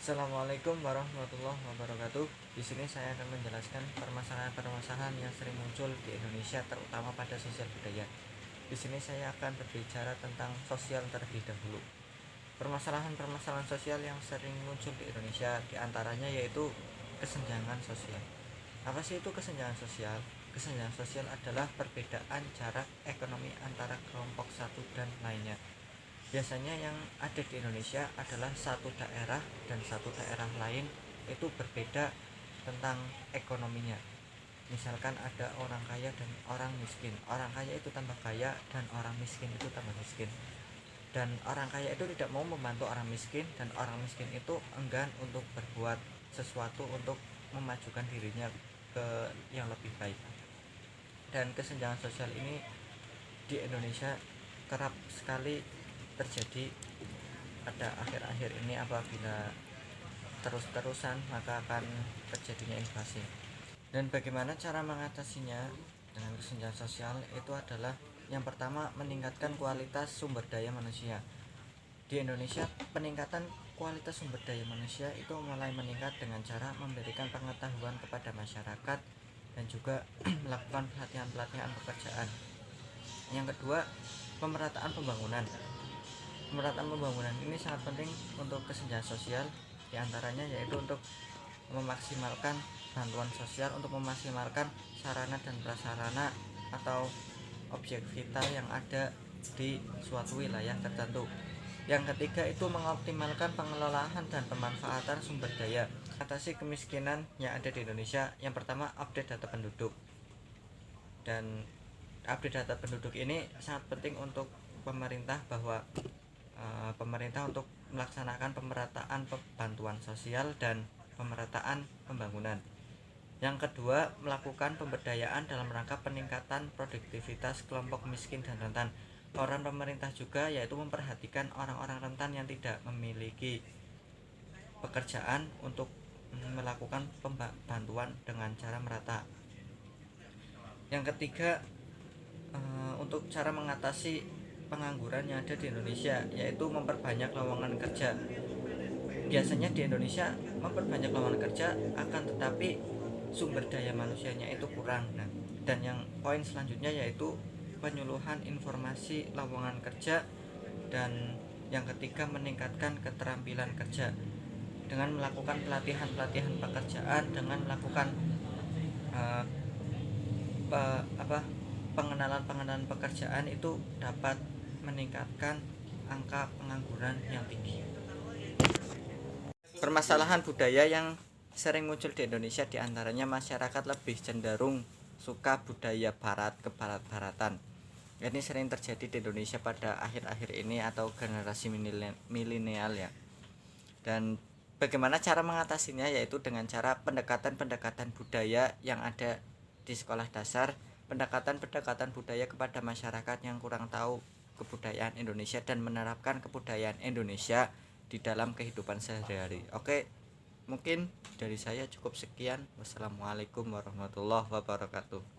Assalamualaikum warahmatullahi wabarakatuh. Di sini saya akan menjelaskan permasalahan-permasalahan yang sering muncul di Indonesia, terutama pada sosial budaya. Di sini saya akan berbicara tentang sosial terlebih dahulu. Permasalahan-permasalahan sosial yang sering muncul di Indonesia diantaranya yaitu kesenjangan sosial. Apa sih itu kesenjangan sosial? Kesenjangan sosial adalah perbedaan jarak ekonomi antara kelompok satu dan lainnya. Biasanya yang ada di Indonesia adalah satu daerah dan satu daerah lain itu berbeda tentang ekonominya. Misalkan ada orang kaya dan orang miskin. Orang kaya itu tambah kaya dan orang miskin itu tambah miskin. Dan orang kaya itu tidak mau membantu orang miskin, dan orang miskin itu enggan untuk berbuat sesuatu untuk memajukan dirinya ke yang lebih baik. Dan kesenjangan sosial ini di Indonesia kerap sekali terjadi pada akhir-akhir ini. Apabila terus-terusan maka akan terjadinya inflasi. Dan bagaimana cara mengatasinya dengan kesenjangan sosial itu adalah yang pertama, meningkatkan kualitas sumber daya manusia. Di Indonesia, peningkatan kualitas sumber daya manusia itu mulai meningkat dengan cara memberikan pengetahuan kepada masyarakat dan juga melakukan pelatihan-pelatihan pekerjaan. Yang kedua, pemerataan pembangunan. Pemerataan pembangunan ini sangat penting untuk kesenjangan sosial, diantaranya yaitu untuk memaksimalkan bantuan sosial, untuk memaksimalkan sarana dan prasarana atau objek vital yang ada di suatu wilayah tertentu. Yang ketiga itu mengoptimalkan pengelolaan dan pemanfaatan sumber daya. Atasi kemiskinan yang ada di Indonesia, yang pertama update data penduduk. Dan update data penduduk ini sangat penting untuk pemerintah, bahwa pemerintah untuk melaksanakan pemerataan bantuan sosial dan pemerataan pembangunan. Yang kedua, melakukan pemberdayaan dalam rangka peningkatan produktivitas kelompok miskin dan rentan. Peran pemerintah juga yaitu memperhatikan orang-orang rentan yang tidak memiliki pekerjaan untuk melakukan bantuan dengan cara merata. Yang ketiga, untuk cara mengatasi pengangguran yang ada di Indonesia, yaitu memperbanyak lowongan kerja. Biasanya di Indonesia memperbanyak lowongan kerja, akan tetapi sumber daya manusianya itu kurang. Dan yang poin selanjutnya yaitu penyuluhan informasi lowongan kerja. Dan yang ketiga, meningkatkan keterampilan kerja dengan melakukan pelatihan-pelatihan pekerjaan, dengan melakukan pengenalan pekerjaan, itu dapat meningkatkan angka pengangguran yang tinggi. Permasalahan budaya yang sering muncul di Indonesia diantaranya masyarakat lebih cenderung suka budaya barat ke barat-baratan. Ini sering terjadi di Indonesia pada akhir-akhir ini atau generasi milenial ya. Dan bagaimana cara mengatasinya, yaitu dengan cara pendekatan-pendekatan budaya yang ada di sekolah dasar, pendekatan-pendekatan budaya kepada masyarakat yang kurang tahu kebudayaan Indonesia, dan menerapkan kebudayaan Indonesia di dalam kehidupan sehari-hari. Oke, mungkin dari saya cukup sekian. Wassalamualaikum warahmatullahi wabarakatuh.